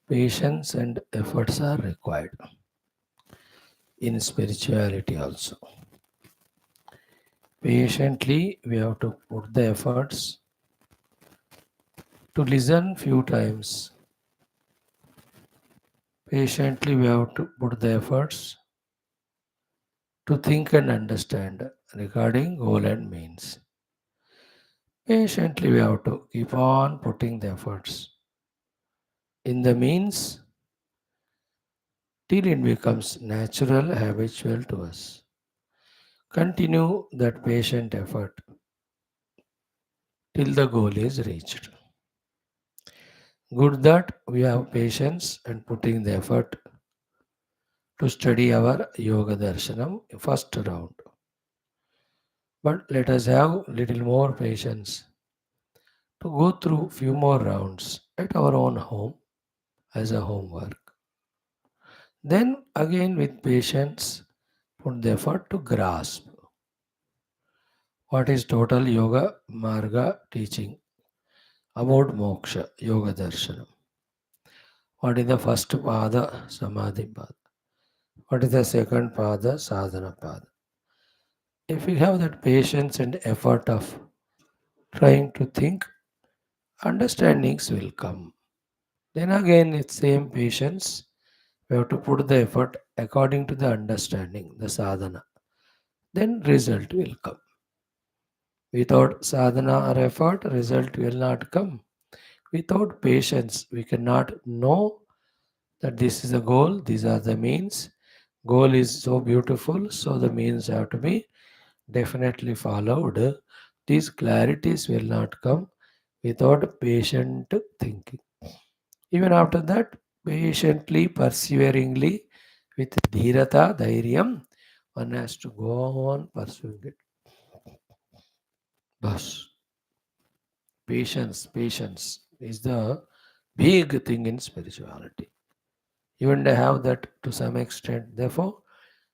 Patience and efforts are required in spirituality also. Patiently, we have to put the efforts to listen few times. Patiently, we have to put the efforts to think and understand regarding goal and means. Patiently, we have to keep on putting the efforts in the means till it becomes natural, habitual to us. Continue that patient effort till the goal is reached. Good that we have patience and putting the effort to study our Yoga Darshanam first round. But let us have little more patience to go through few more rounds at our own home as a homework. Then again with patience put the effort to grasp what is total yoga marga teaching about moksha, yoga darshanam. What is the first pada, samadhi pada? What is the second pada, sadhana pada? If we have that patience and effort of trying to think, understandings will come. Then again, it's same patience. We have to put the effort according to the understanding, the sadhana. Then result will come. Without sadhana or effort, result will not come. Without patience, we cannot know that this is the goal, these are the means. Goal is so beautiful, so the means have to be definitely followed. These clarities will not come without patient thinking. Even after that, patiently, perseveringly, with dhirata, dhairyam, one has to go on pursuing it. Thus, patience is the big thing in spirituality. Even they have that to some extent. Therefore,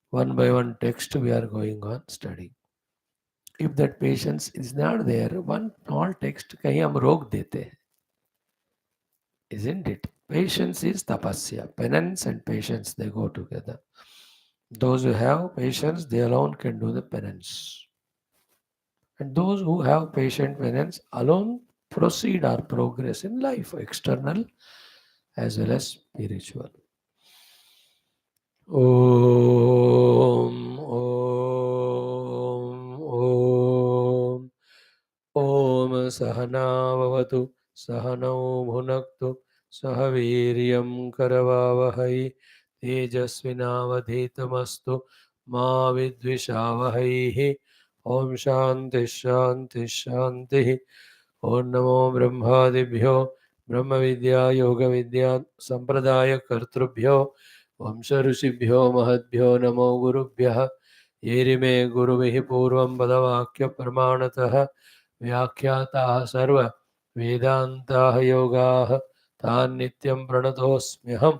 one by one text we are going on studying. If that patience is not there, one small text कहीं हम रोक देते हैं, isn't it? Patience is tapasya. Penance and patience, they go together. Those who have patience, they alone can do the penance. And those who have patient penance alone proceed or progress in life, external as well as spiritual. Om, Om, Om. Om Sahana Vavatu Sahano Bhunaktu Sahaviryam Karavavahai Tejasvinavadhetamastu Ma Vidvishavahai. Om Shanti Shanti Shanti. Om Namo Brahmadibhyo Brahma Vidya Yoga Vidya Sampradaya Kartrubhyo Vamsa Rishibhyo Mahadbhyo Namo Gurubhyaha Yerime Guruvihi Purvam Padavakya Pramanataha व्याख्याताः सर्व वेदान्ताः योगाः तान् नित्यं प्रणतोऽस्म्यहं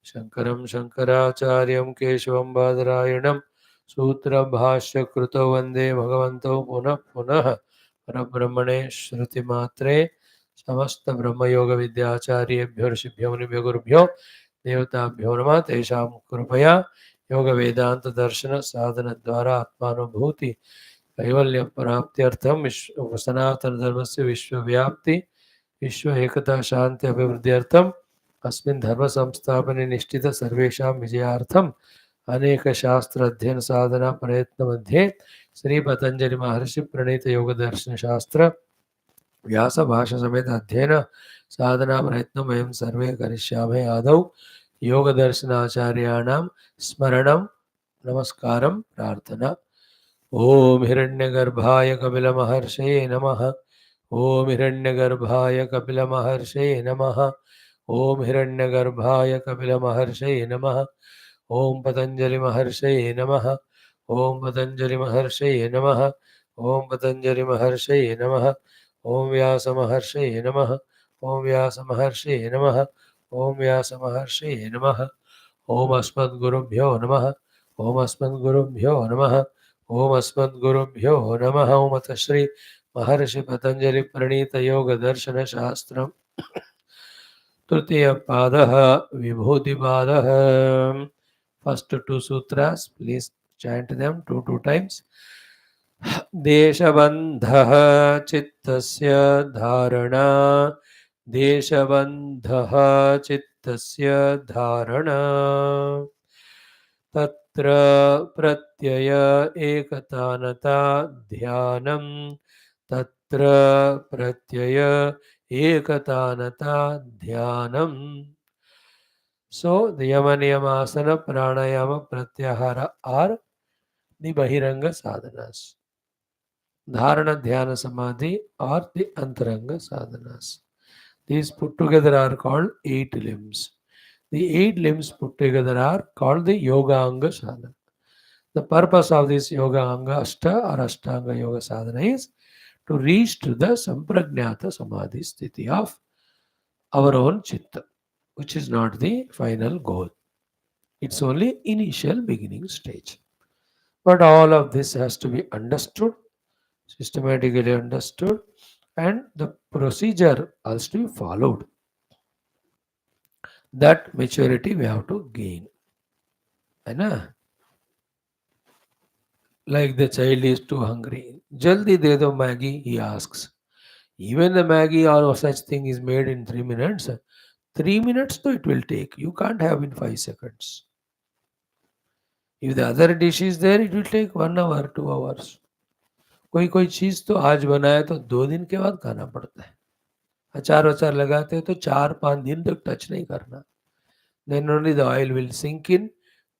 शङ्करं शङ्कराचार्यं केशवं बादरायणं सूत्रभाष्यकृतौ वन्दे भगवन्तौ पुनः पुनः परब्रह्मणे श्रुतिमात्रे समस्तब्रह्मयोगविद्याचार्येभ्यो ऋषिभ्यो मुनिभ्यो गुरुभ्यो देवताभ्यो नमः तेषां कृपया योगवेदान्तदर्शनसाधनद्वारा आत्मानुभूति कैवल्य प्राप्त्यर्थम विश्व सनातन धर्म से विश्वव्याप्ति विश्व एकता शांति अभिवृद्ध्यर्थम अस्मिन् धर्म संस्थापने निष्ठित सर्वेषां विजयार्थम अनेक शास्त्र अध्ययन साधना प्रयत्न मध्ये श्री पतंजलि महर्षि प्रणीत योग दर्शन शास्त्र व्यास भाषा समेत अध्ययन साधना प्रयत्न वयं सर्वे करिष्यामहे आदौ योग दर्शनाचार्याणां स्मरणं नमस्कारं प्रार्थना. ओम हिरण्यगर्भाय कपिलमहर्षये नमः. ओम हिरण्यगर्भाय कपिलमहर्षये नमः. ओम हिरण्यगर्भाय कपिलमहर्षये नमः. ओम पतंजलि महर्षये नमः. ओम पतंजलि महर्षये नमः. ओम पतंजलि महर्षये नमः. ओम व्यास महर्षये नमः. ओम व्यास महर्षये नमः. ओम व्यास महर्षये नमः. ओम अस्मद्गुरुभ्यो नमः. ओम अस्मद्गुरुभ्यो नमः. ओम अस्मद्गुरुभ्यो नमः. ओम अथ श्री महर्षि पतंजलि प्रणीत योग दर्शन शास्त्रम तृतीय पादः विभूतिपादः. First two sutras, please chant them two times. देशबन्धः चित्तस्य धारणा, देशबन्धः चित्तस्य धारणा, तत्र प्रत्यय एकतानता ध्यानं, तत्र प्रत्यय एकतानता ध्यानम्. So the yama niyamasana pranayama pratyahara are the bahiranga sadhanas. Dharana dhyana samadhi are the antaranga sadhanas. These put together are called 8 limbs. The 8 limbs put together are called the yoga anga sadhana. The purpose of this yoga anga ashta or ashtanga yoga sadhana is to reach to the samprajnata samadhi sthiti of our own chitta, which is not the final goal. It's only initial beginning stage. But all of this has to be understood, systematically understood, and the procedure has to be followed. That maturity we have to gain. है ना? Like the child is too hungry. Jaldi de do Maggie, he asks. Even the Maggie or such thing is made in 3 minutes. 3 minutes though it will take. You can't have in 5 seconds. If the other dish is there, it will take 1 hour, 2 hours. कोई कोई चीज़ तो आज बनाए तो 2 दिन के बाद खाना पड़ता है. अचार वचार लगाते हैं तो 4-5 दिन तक टच नहीं करना. Then only the oil will sink in.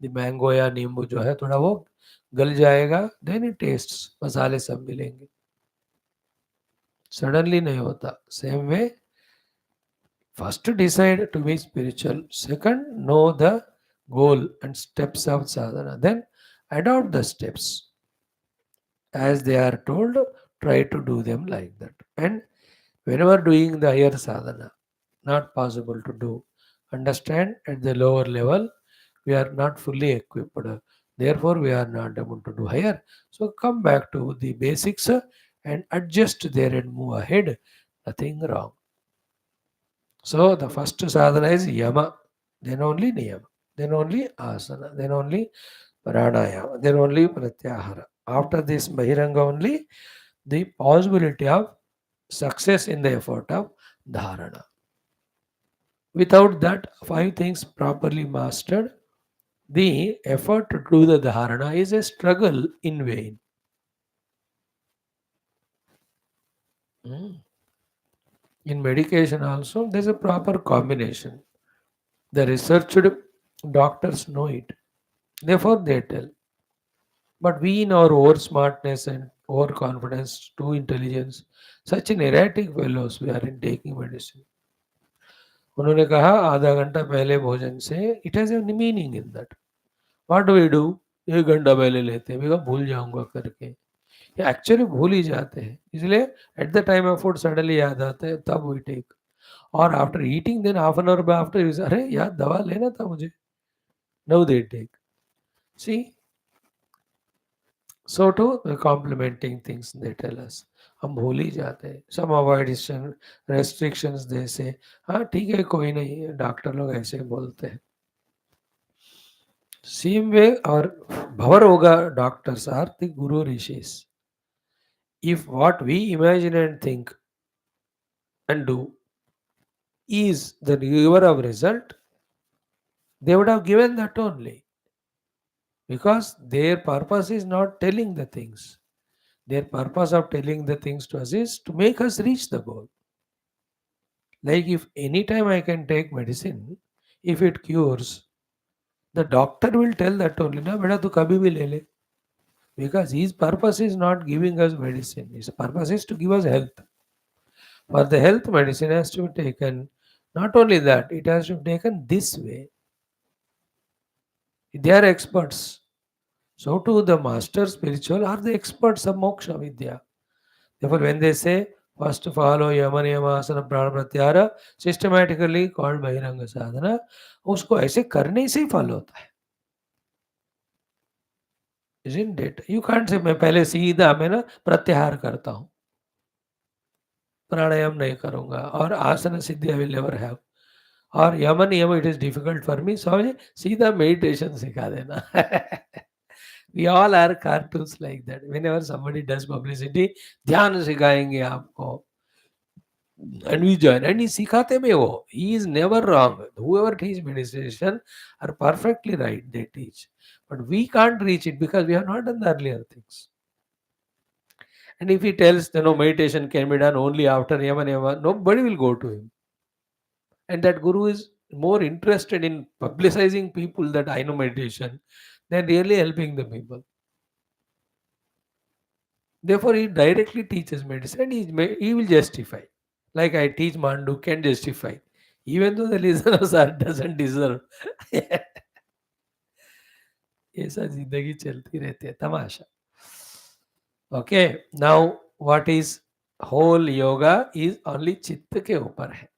The mango या नींबू जो है थोड़ा वो गल जाएगा. Then it tastes. मसाले सब मिलेंगे. Suddenly नहीं होता. Same way, first decide to be spiritual. Second, know the goal and steps of sadhana. Then adopt the steps. As they are told, try to do them like that. And whenever doing the higher sadhana, not possible to do. Understand at the lower level, we are not fully equipped. Therefore, we are not able to do higher. So come back to the basics and adjust there and move ahead. Nothing wrong. So the first sadhana is yama, then only niyama, then only asana, then only pranayama, then only pratyahara. After this bahiranga only, the possibility of success in the effort of dharana. Without that 5 things properly mastered, the effort to do the dharana is a struggle in vain. In medication also, there is a proper combination. The researched doctors know it. Therefore, they tell. But we, in our over smartness and overconfidence, too intelligence, such an erratic fellows, we are in taking medicine. उन्होंने कहा आधा घंटा पहले भोजन से, it has a meaning in that. What do we do? 1 घंटा पहले लेते हैं, मैं भूल जाऊंगा करके. ये एक्चुअली भूल ही जाते हैं. इसलिए at the time of food suddenly याद आता है, तब वी टेक. और after eating then half an hour after, अरे यार दवा लेना था मुझे. No they take. See, so too the complementing things they tell us. हम भूल ही जाते हैं. Some avoidance restrictions they say, हाँ ठीक है कोई नहीं, डॉक्टर लोग ऐसे बोलते हैं. Same way our Bhavaroga doctors are the Guru Rishis. If what we imagine and think and do is the giver of result, they would have given that only. Because their purpose is not telling the things. Their purpose of telling the things to us is to make us reach the goal. Like if any time I can take medicine, if it cures, the doctor will tell that only, na beta tu kabhi bhi le le. Because his purpose is not giving us medicine. His purpose is to give us health. For the health, medicine has to be taken. Not only that, it has to be taken this way. They are experts. So too the master spiritual are the experts of moksha vidya. Therefore, when they say, first follow yama niyama asana prana pratyahara, systematically called bahiranga sadhana, उसको ऐसे करने से ही फल होता है. Isn't it? You can't say मैं पहले सीधा मैं ना प्रत्याहार करता हूँ, प्राणायाम नहीं करूंगा और आसन सिद्धि I will never have. और यम नियम it is difficult for me, समझे, सीधा मेडिटेशन सिखा देना. We all are cartoons like that. Whenever somebody does publicity, ध्यान सिखाएंगे आपको, and we join, and he सिखाते में वो, he is never wrong. Whoever teach meditation are perfectly right, they teach, but we can't reach it because we have not done the earlier things. And if he tells, meditation can be done only after yama niyama, nobody will go to him. And that guru is more interested in publicizing people that I know meditation than really helping the people. Therefore, he directly teaches medicine and he will justify. Like I teach Mandu can justify. Even though the listeners doesn't deserve. ऐसा जिंदगी चलती रहती है, तमाशा. Okay, now what is whole yoga is only chitta के ऊपर है.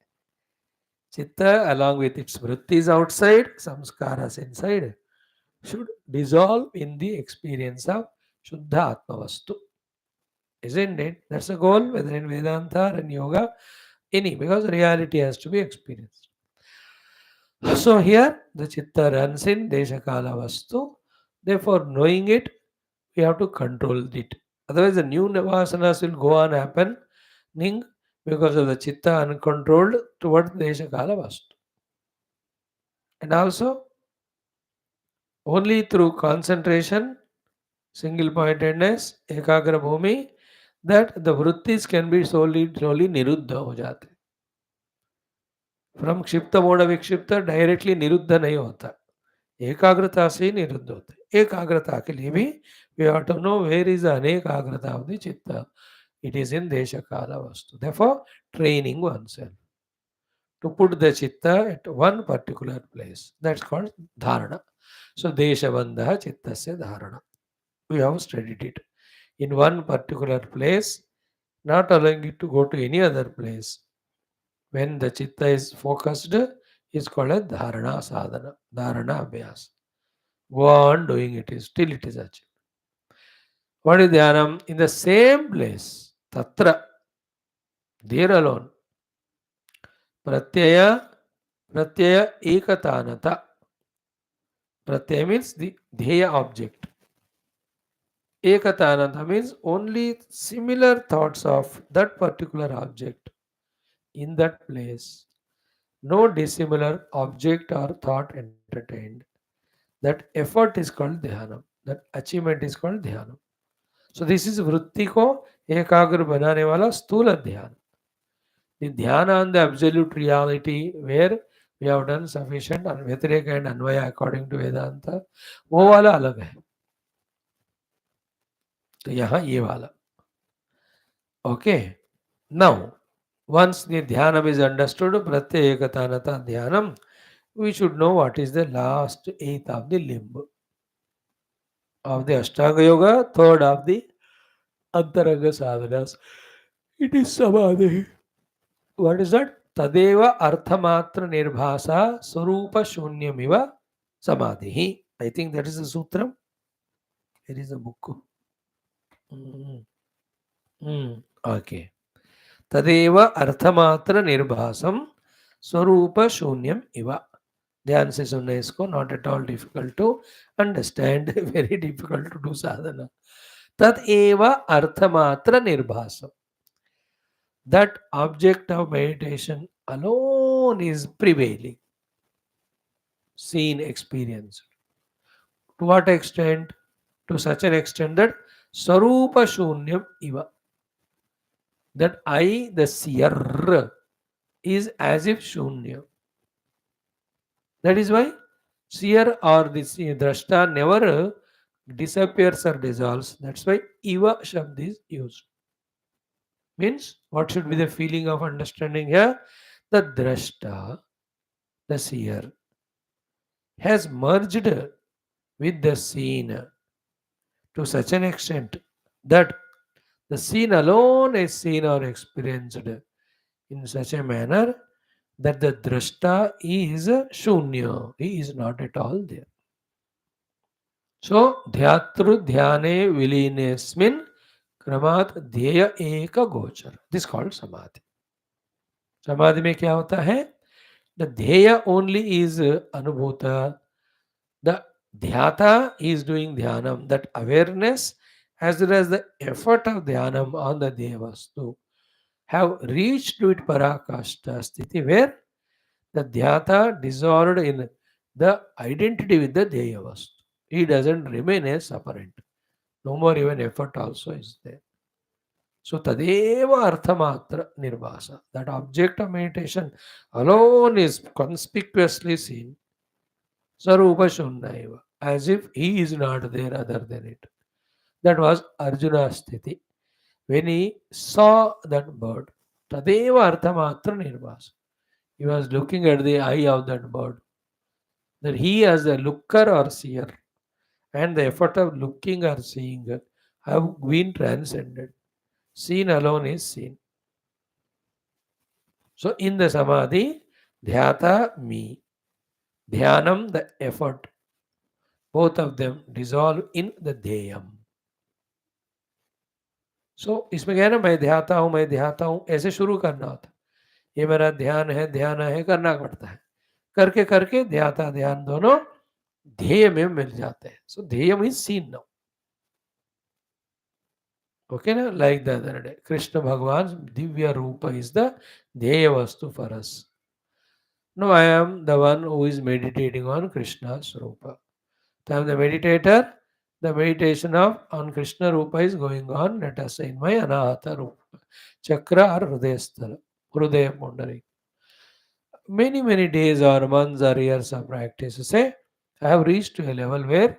Chitta along with its vrutthis outside, samskaras inside, should dissolve in the experience of Shuddha Atma Vastu. Isn't it? That's the goal, whether in Vedanta or in yoga, because reality has to be experienced. So here the chitta runs in Deshakala Vastu. Therefore, knowing it, we have to control it. Otherwise, the new vasanas will go on happening because of the chitta uncontrolled towards Deshakala Vastu. And also, only through concentration, single pointedness, ekagra bhumi, that the vrutthis can be slowly niruddha ho jate. From क्षिप्त mode विक्षिप्त directly निरुद्ध नहीं होता, एकाग्रता से निरुद्ध होता है. एकाग्रता के लिए भी we have to know where is the अनेकाग्रता of the chitta. It is in desha kala vastu. Therefore, training oneself to put the chitta at one particular place, that's called dharana. So desha bandha chittasya dharana. We have studied it in one particular place, not allowing it to go to any other place. When the chitta is focused, is called a dharana sadhana, dharana abhyas. Go on doing it till it is achieved. What is dhyanam? In the same place, tatra, there alone. Pratyaya ekatanata. Pratyaya means the dheya object. Ekatanata means only similar thoughts of that particular object in that place. No dissimilar object or thought entertained. That effort is called dhyanam. That achievement is called dhyanam. So this is वृत्ति को एकाग्र बनाने वाला स्थूल ध्यान. The dhyana on the absolute reality where we have done sufficient and व्यतिरेक and Anvay according to Vedanta, वो वाला अलग है. तो यहाँ ये वाला. Okay. Now, once the dhyanam is understood, pratyaya ekatanata dhyanam, we should know what is the last eighth of the limb of the Ashtanga Yoga, third of the Antaranga sadhanas. It is Samadhi. What is that? Tadeva Arthamatra Nirbhasa Swarupa Shunyamiva Samadhi. I think that is a sutra. It is a book. Okay. Tadeva Arthamatra Nirbhasam Swarupa Shunyam Iva. ध्यान से सुनना इसको, not at all difficult to understand, very difficult to do sadhana. Tad eva arthamatra nirbhasam. That object of meditation alone is prevailing, seen, experienced. To what extent? To such an extent that sarupa shunyam iva. That I, the seer, is as if shunya. That is why seer or the drashta never disappears or dissolves. That's why iva shabd is used. Means, what should be the feeling of understanding here? The drashta, the seer, has merged with the seen to such an extent that the seen alone is seen or experienced in such a manner that the drashta is shunya. He is not at all there. So, dhyatru dhyane vilenesmin क्रमात ध्येय एक गोचर. This called समाधि. समाधि में क्या होता है? The dheya only is anubhuta. The dhyata is doing dhyanam. That awareness as well as the effort of dhyanam on the devastu have reached to it parakashta sthiti where the dhyata dissolved in the identity with the dhyavastu. He doesn't remain a separate. No more even effort also is there. So tadeva arthamatra nirvasa. That object of meditation alone is conspicuously seen. Sarupa Shunnaiva. As if he is not there other than it. That was Arjuna's sthiti. When he saw that bird, tadeva arthamatra nirvasa. He was looking at the eye of that bird. That he as a looker or seer and the effort of looking or seeing have been transcended. Seen alone is seen. So in the samadhi, dhyata me, dhyanam the effort, both of them dissolve in the dhyam. सो इसमें क्या है ना, मैं ध्याता हूँ ऐसे शुरू करना होता है। ये मेरा ध्यान है करना पड़ता है। करके करके ध्याता ध्यान दोनों ध्येय में मिल जाते हैं। सो ध्येय मीन्स सीन नाउ। ओके ना, like the other day Krishna भगवान दिव्य रूप इज द ध्येय वस्तु for us. No I am the one who is meditating on Krishna स्वरूप। I am the meditator. The meditation of on Krishna Rupa is going on, let us say, in my Anahata Rupa, Chakra or Hridayasthala, Hridaya Pundari. Many days or months or years of practice, say, I have reached to a level where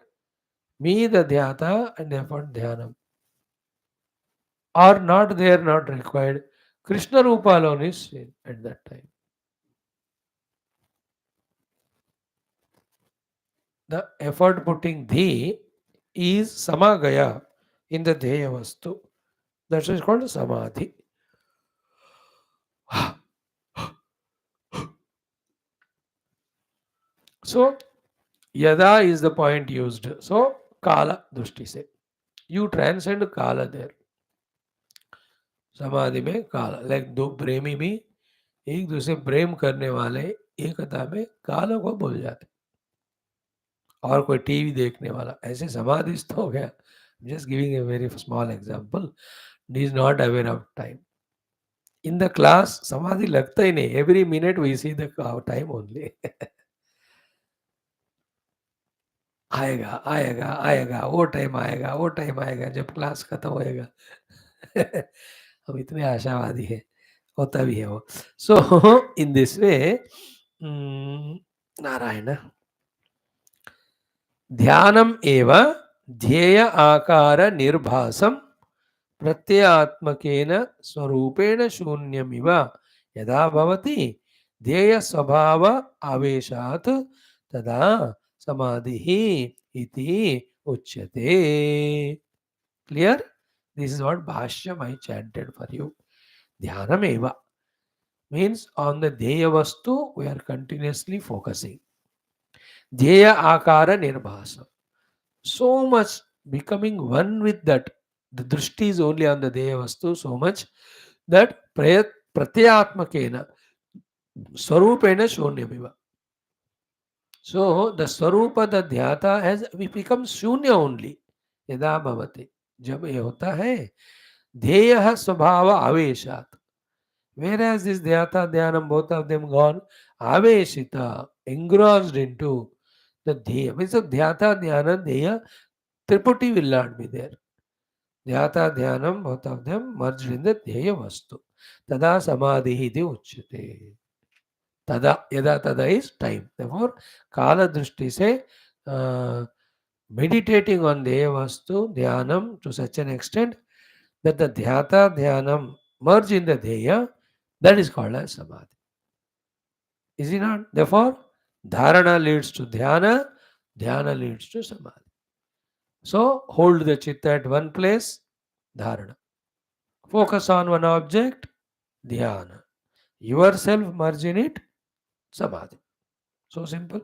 me, the Dhyata, and effort Dhyanam are not there, not required. Krishna Rupa alone is seen at that time. The effort putting Dhi is Samagaya in the Dheya Vastu. That is called Samadhi. So, Yada is the point used. So, Kala Drushti se. You transcend Kala there. समाधि में काल, like दो प्रेमी भी एक दूसरे प्रेम करने वाले एकता में काल को भूल जाते। और कोई टीवी देखने वाला ऐसे समाधिस्थ हो गया। Just giving a very small example, he is not aware of time. In the class समाधि लगता ही नहीं, every minute we see the time only. आएगा आएगा आएगा, वो टाइम आएगा, वो टाइम आएगा जब क्लास खत्म होएगा। हम इतने आशावादी है, होता भी है वो। सो इन दिस वे नारायण ध्यानम एव ध्येय आकार निर्भासम प्रत्ययात्मकेन स्वरूपेण शून्यमिव यदा भवति ध्येय स्वभाव आवेशात् तदा समाधिः इति उच्यते। Clear? This is what Bhashyam I chanted for you. Dhyanameva means on the Dheya Vastu we are continuously focusing. Dheya Akara Nirbhasa. So much becoming one with that. The drishti is only on the Dheya Vastu so much that Pratyatmakena Swarupena Shunyamiva. So the Swarupa, the Dhyata has become Shunya only. Yada Bhavati. जब ये होता है ध्येय स्वभाव आवेशात, whereas this dhyata dhyanam, both of them gone, aveshita, engrossed into the dhyaya. Means of dhyata dhyana dhyaya triputi will not be there. Dhyata dhyanam, both of them merged in the dhyaya vastu. Tada samadhi iti uchyate. Tada, yada tada is time. Therefore, kala drushti se meditating on dhyaya vastu dhyanam to such an extent that the dhyata dhyanam merge in the dhyaya, that is called as samadhi. Is it not? Therefore, dharana leads to dhyana, dhyana leads to samadhi. So, hold the chitta at one place, dharana. Focus on one object, dhyana. Yourself merge in it, samadhi. So simple.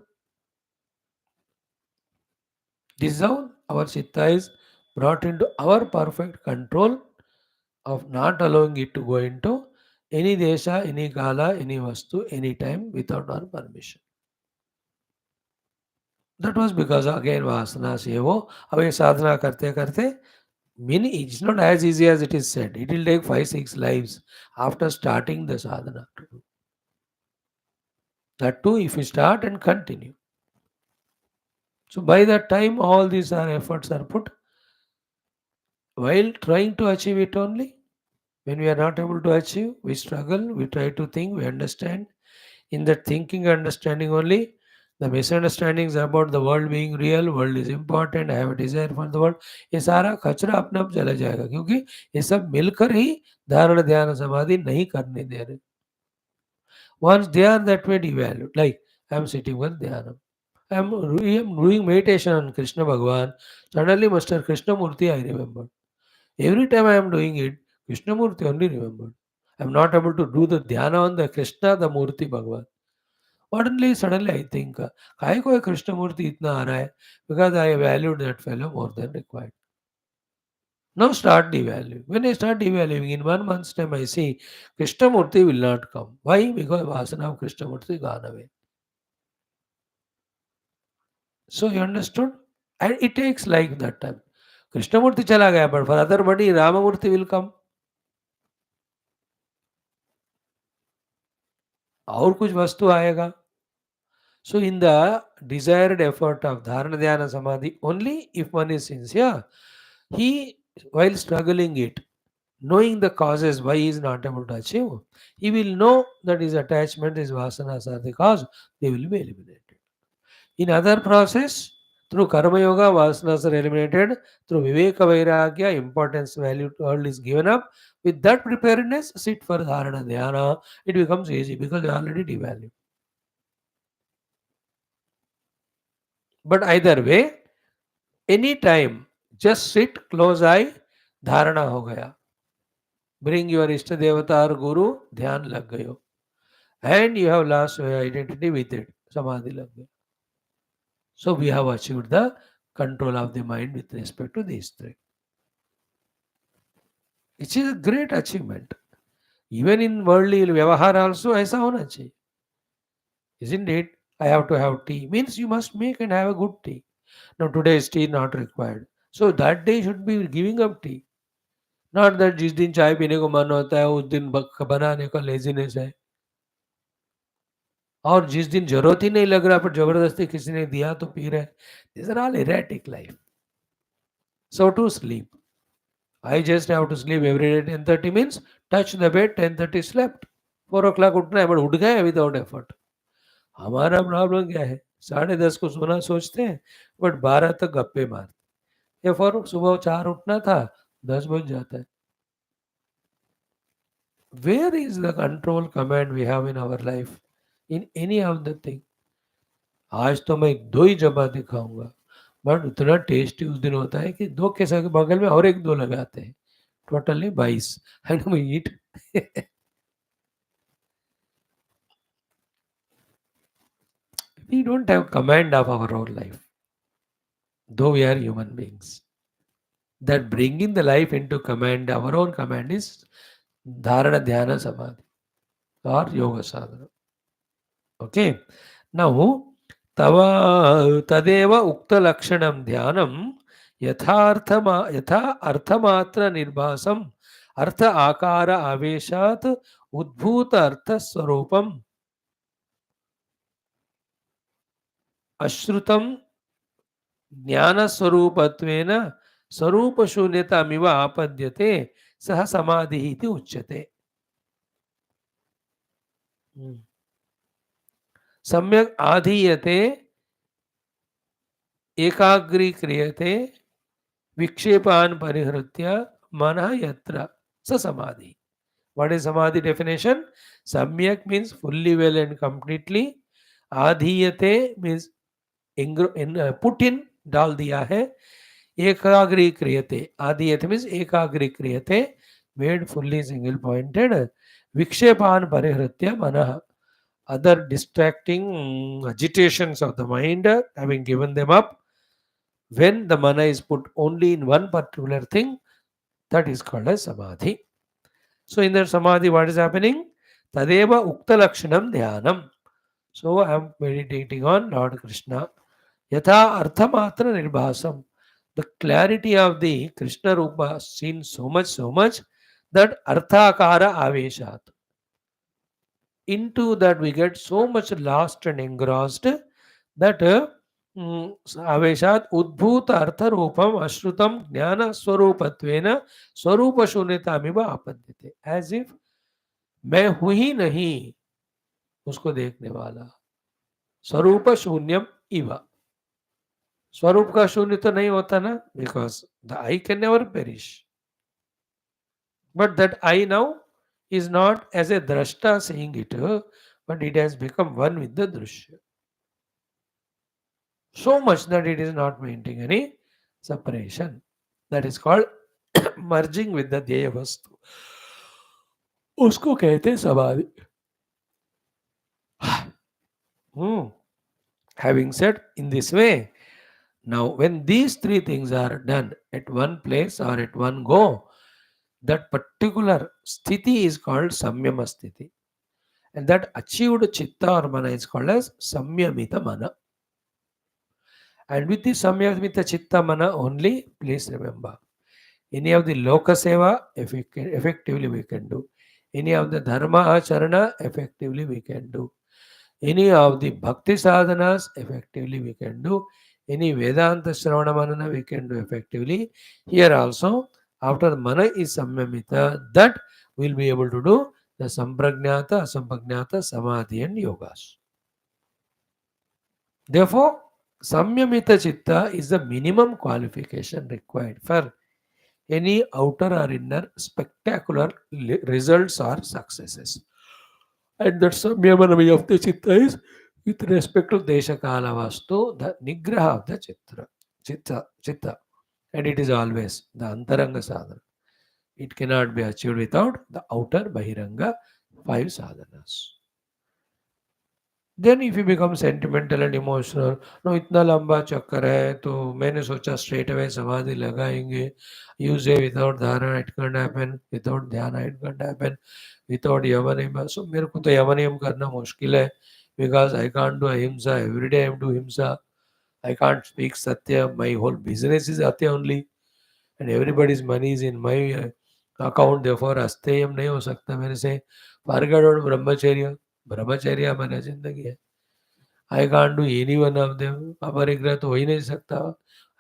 This is how our chitta is brought into our perfect control of not allowing it to go into any desha, any kala, any vastu, any time without our permission. That was because again vasana se wo. अब ये साधना करते करते many, it's not as easy as it is said. It will take 5-6 lives after starting the sadhana to do. That too, if you start and continue. So by that time, all these are efforts are put while trying to achieve it only. When we are not able to achieve, we struggle, we try to think, we understand. In that thinking and understanding only, the misunderstandings about the world being real, world is important, I have a desire for the world, ये सारा कचरा अपने आप चला जाएगा क्योंकि ये सब मिलकर ही धारण ध्यान समाधि नहीं करने दे रहे. Once they are that way devalued, like I am sitting with dhyana, I am doing meditation on Krishna Bhagwan, suddenly Master Krishna Murti I remember. Every time I am doing it, Krishna Murti only remembered. I am not able to do the dhyana on the Krishna, the Murti Bhagwan. Suddenly I think, काय को कृष्ण मूर्ति इतना आ रहा है? Because I valued that fellow more than required. Now start devaluing. When I start devaluing, in 1 month's time I see Krishna Murti will not come. Why? Because Vasana of Krishna Murti gone away. So you understood? And it takes like that time. Krishna Murti chala gaya, but for other body, Rama Murti will come. और कुछ वस्तु आएगा. So in the desired effort of Dharana Dhyana Samadhi, only if one is sincere, he, while struggling it, knowing the causes why he is not able to achieve, he will know that his attachment, his vasanas are the cause, they will be eliminated. In other process, through Karma Yoga, vasanas are eliminated. Through Viveka Vairagya, importance, value to all is given up. With that preparedness, sit for Dharana Dhyana. It becomes easy because they are already devalued. But either way, any time, just sit, close eye, Dharana ho gaya. Bring your Ishta Devata or Guru, Dhyan lag gayo. And you have lost your identity with it. Samadhi lag gaya. So we have achieved the control of the mind with respect to these three. It is a great achievement. Even in worldly vyavahar also ऐसा होना चाहिए. Isn't it? I have to have tea. Means you must make and have a good tea. Now today's tea not required. So that day should be giving up tea. Not that जिस दिन चाय पीने को मन होता है उस दिन बनाने का लेजीनेस है. और जिस दिन जरूरत ही नहीं लग रहा पर जबरदस्ती किसी ने दिया तो पी रहे. These are all erratic life. So to sleep. I just have to sleep every day 10:30 means touch the bed 10:30 slept. 4 o'clock उठना है बट उठ गए विदाउट एफर्ट. हमारा प्रॉब्लम क्या है? 10:30 को सोना सोचते हैं बट 12 तक गप्पे मारते. या फॉर सुबह 4 उठना था 10 बज जाता है. Where is the control command we have in our life? In any of the thing. आज तो मैं 2 ही चपाती खाऊंगा बट उतना टेस्टी उस दिन होता है कि 2 के साथ बगल में और एक 2 लगाते हैं. Totally 22 and we eat. We don't have command of our own life, though we are human beings. That bringing the life into command, our own command is Dharana Dhyana Samadhi or Yoga Sadhana. Okay. Now, Tadeva Ukta Lakshanam Dhyanam Yatha Arthamatra Nirbhasam Artha Akara Aveshat Udbhuta Artha Swarupam Ashrutam Jnana Swarupattvena Swarupa Shunyatamiva Apadyate Saha Samadhi iti Uchyate. Samyak Adhiyate Ekagri Vikshepan Parihritya Mana Yatra Sa Samadhi. What is Samadhi definition? Samyak means fully well and completely. Adhiyate means put in, डाल दिया है. Ekagri kriyate. Adhiyate means ekagri kriyate, made fully single pointed. Vikshepan parihritya manah. Other distracting agitations of the mind, having given them up, when the mana is put only in one particular thing, that is called as samadhi. So in that samadhi, what is happening? Tadeva ukta lakshanam dhyanam. So I am meditating on Lord Krishna. Yatha arthamatra nirbhasam. The clarity of the Krishna Rupa seen so much that arthakara aveshat. Into that we get so much lost and engrossed that aveshat udbhuta artha rupam ashrutam jnana swarupatvena swarupa shunyatamiva apadyate. As if मैं हूं ही नहीं उसको देखने वाला. स्वरूप शून्यम इव. स्वरूप का शून्य तो नहीं होता ना, because the I can never perish. But that I now is not as a drashta seeing it, but it has become one with the drishya. So much that it is not maintaining any separation. That is called merging with the dhyaya vastu. उसको कहते हैं समाधि. Having said in this way, now when these three things are done at one place or at one go, that particular sthiti is called samyama sthiti. And that achieved chitta or mana is called as samyamita mana. And with the samyamita chitta mana only, please remember, any of the loka seva effectively we can do. Any of the dharma acharana effectively we can do. Any of the bhakti sadhanas effectively we can do. Any Vedanta Shravana Manana we can do effectively. Here also, after the mana is samyamita, that we'll be able to do the samprajnata, asamprajnata, samadhi and yogas. Therefore, samyamita chitta is the minimum qualification required for any outer or inner spectacular results or successes. And that samyamana of the chitta is with respect to desha kala vastu, the nigraha of the chitta. And it is always the antaranga sadhana. It cannot be achieved without the outer bahiranga 5 sadhanas. Then if you become sentimental and emotional, no इतना लंबा चक्कर है तो मैंने सोचा straight away समाधि लगाएंगे. You say without dharana it can't happen, without dhyana it can't happen, without yamaniyam. So मेरे को तो yamaniyam करना मुश्किल है because I can't do ahimsa. Every day I have to do himsa. I can't speak satya. My whole business is satya only. And everybody's money is in my account. Therefore asteyam नहीं हो सकता मेरे से. Forget about brahmacharya. ब्रह्मचर्य हमारा जिंदगी है. I can't do any one of them. अपरिग्रह तो हो ही नहीं सकता.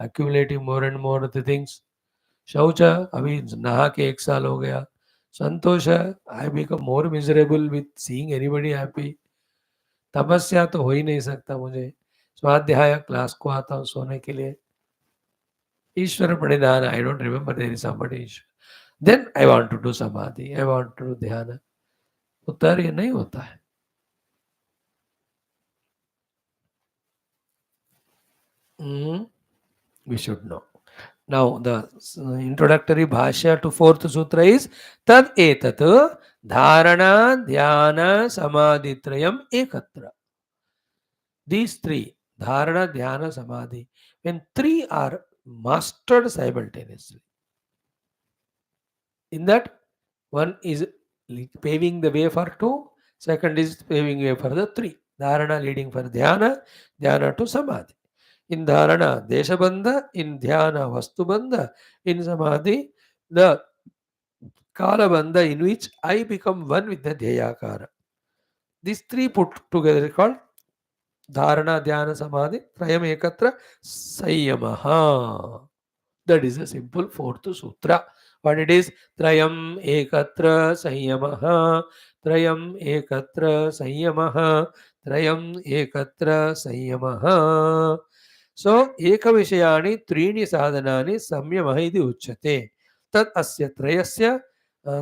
Accumulating more and more the things. शौच अभी नहा के 1 साल हो गया. संतोष है, I become more miserable with seeing anybody happy. तपस्या तो हो ही नहीं सकता मुझे. स्वाध्याय क्लास को आता हूँ सोने के लिए. ईश्वर प्रणिधान, I don't remember there is somebody. Then I want to do samadhi, I want to do ध्यान. उत्तर ये नहीं होता है. We should know. Now the introductory bhashya to 4th sutra is tad etat dharana dhyana samadhitrayam ekatra. These three, dharana dhyana samadhi, when three are mastered simultaneously, in that one is paving the way for 2, second is paving way for the 3. Dharana leading for dhyana, dhyana to samadhi. In dharana, deshabandha. In dhyana, vastubandha. In samadhi, the kalabandha, in which I become one with the dhyayakara. These three put together called dharana, dhyana, samadhi, trayam ekatra, sanyamaha. That is a simple 4th sutra. What it is? Trayam ekatra sanyamaha. Trayam ekatra sanyamaha. Trayam ekatra sanyamaha. So, ekavishayani त्रीणि साधनानि संयमः इति उच्यते. तत् अस्य त्रयस्य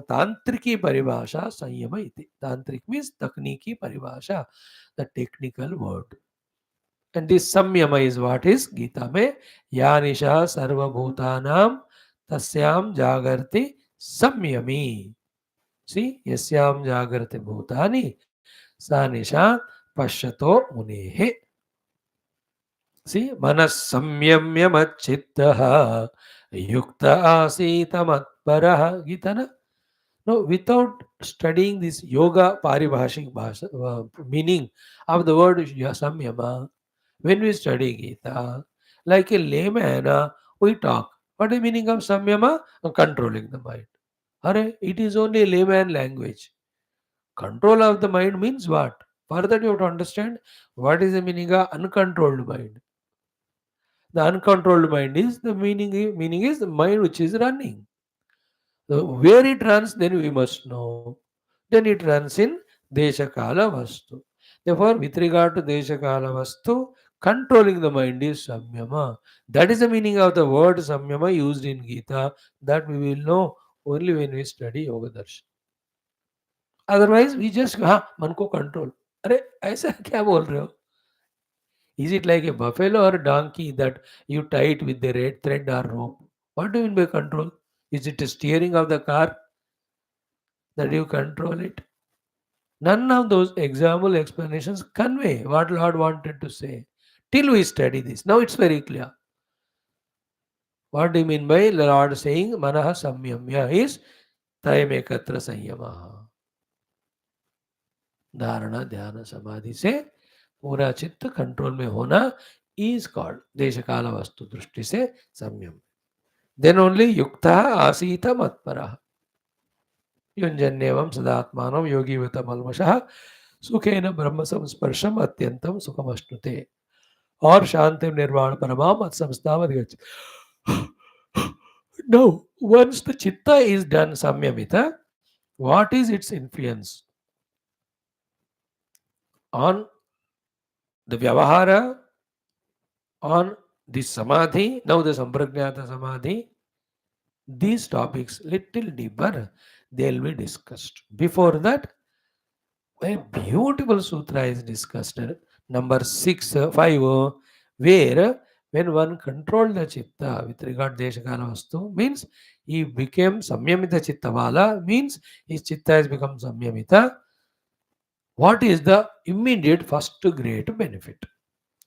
तांत्रिकी परिभाषा संयम इति. Tantric means technique परिभाषा, the technical word. And this samyama is what is Gita में या निशा सर्वभूतानां तस्याम जागर्ति संयमी. See, यस्याम जागर्ति भूतानि सा निशा पश्यतो मुनेः. See, manas samyamya machittaha yukta asita matparaha. Gita na? Now, without studying this yoga paribhashik meaning of the word samyama, when we study Gita, like a layman, we talk. What is the meaning of samyama? Controlling the mind. Hare, it is only layman language. Control of the mind means what? For that you have to understand what is the meaning of uncontrolled mind. The uncontrolled mind is the meaning is the mind which is running. So where it runs, then we must know. Then it runs in Desha Kala Vastu. Therefore, with regard to Desha Kala Vastu, controlling the mind is Samyama. That is the meaning of the word Samyama used in Gita. That we will know only when we study Yoga Darshan. Otherwise, we just हाँ मन को control. अरे ऐसा क्या बोल रहे हो? Is it like a buffalo or a donkey that you tie it with the red thread or rope? What do you mean by control? Is it a steering of the car that you control it? None of those example explanations convey what Lord wanted to say. Till we study this. Now it's very clear. What do you mean by Lord saying Manaha Samyamya is Trayamekatra Sanyamaha. धारणा ध्यान समाधि से पूरा चित्त control में होना is called देश काल वस्तु दृष्टि से संयम. Then only युक्ता आसीत मत्परः युञ्जन्नेवं सदात्मानं योगीवतमल्मषः सुखेन ब्रह्म संस्पर्शम अत्यंतम सुखमश्नुते और शांति निर्वाण परमाम संस्थावधिगच्छ. Now, once the chitta is done samyamita, what is its influence on the vyavahara, on the samadhi, now the sampragnata samadhi? These topics little deeper they will be discussed. Before that, a beautiful sutra is discussed, number 6, 5, where when one controlled the chitta with regard to Deshakala Vastu, means he became Samyamita Chittavala, means his chitta has become Samyamita. What is the immediate first great benefit?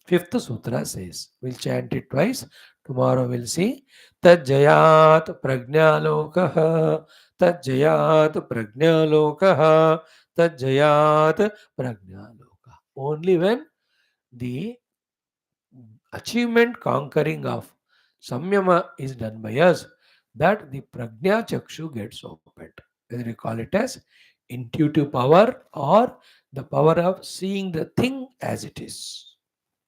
Fifth sutra says, we'll chant it twice. Tomorrow we'll see. Tajjayat prajnalokaha, tajjayat prajnalokaha, tajjayat prajnalokaha. Only when the achievement conquering of samyama is done by us, that the prajna chakshu gets opened. Whether we call it as intuitive power or the power of seeing the thing as it is,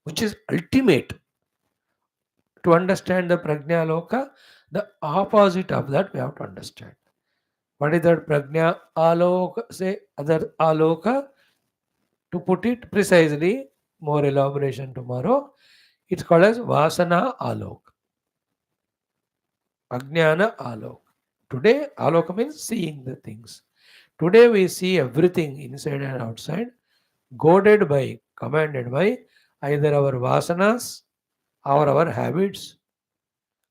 which is ultimate. To understand the prajna aloka, the opposite of that we have to understand. What is that prajna aloka? Say other aloka. To put it precisely, more elaboration tomorrow. It's called as vasana alok, ajnana alok. Today, aloka means seeing the things. Today we see everything inside and outside, goaded by, commanded by either our vasanas or our habits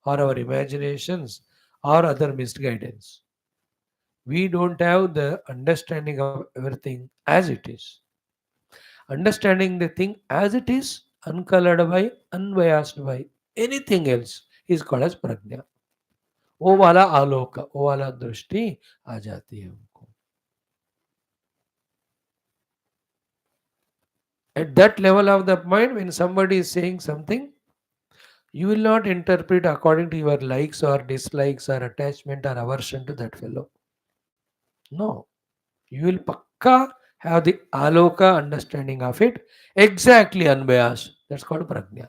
or our imaginations or other misguidance. We don't have the understanding of everything as it is. Understanding the thing as it is, uncolored by, unbiased by anything else, is called as prajna. वो वाला आलोक, वो वाला दृष्टि आ जाती है हमको. At that level of the mind, when somebody is saying something, you will not interpret according to your likes or dislikes or attachment or aversion to that fellow. No. You will pakka have the aloka understanding of it, exactly unbiased. That's called prajna.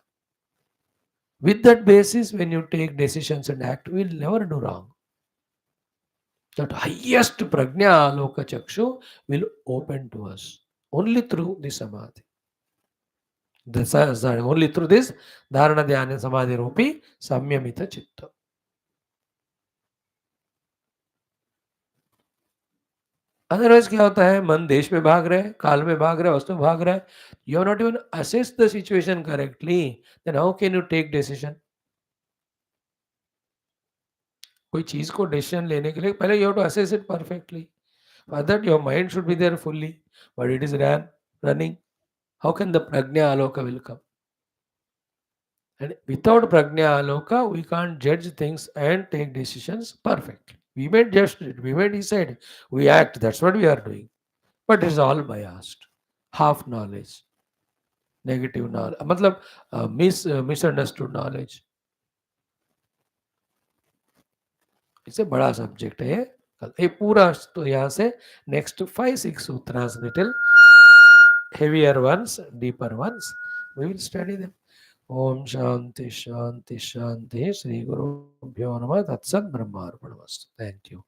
With that basis, when you take decisions and act, we will never do wrong. That highest prajna aloka chakshu will open to us only through the samadhi. Only through this dharana dhyana samadhi rupi samyamita chitta. Otherwise क्या होता है, मन देश में भाग रहा है, काल में भाग रहा है, वस्तु में भाग रहा है. You have not even assess the situation correctly, then how can you take decision? कोई चीज को डिसीजन लेने के लिए पहले you have to assess it perfectly. For that your mind should be there fully, but it is running. How can the prajna aloka will come? And without prajna aloka, we can't judge things and take decisions perfectly. We may decide, we act, that's what we are doing. But it's all biased. Half knowledge, negative knowledge, मतलब misunderstood knowledge. इससे बड़ा subject है ये पूरा. तो यहाँ से next 5-6 sutras little heavier ones, deeper ones, we will study them. Om Shanti Shanti Shanti. Shri Guru Bhyo Namah Tat Sat Brahmarpanamastu. Thank you.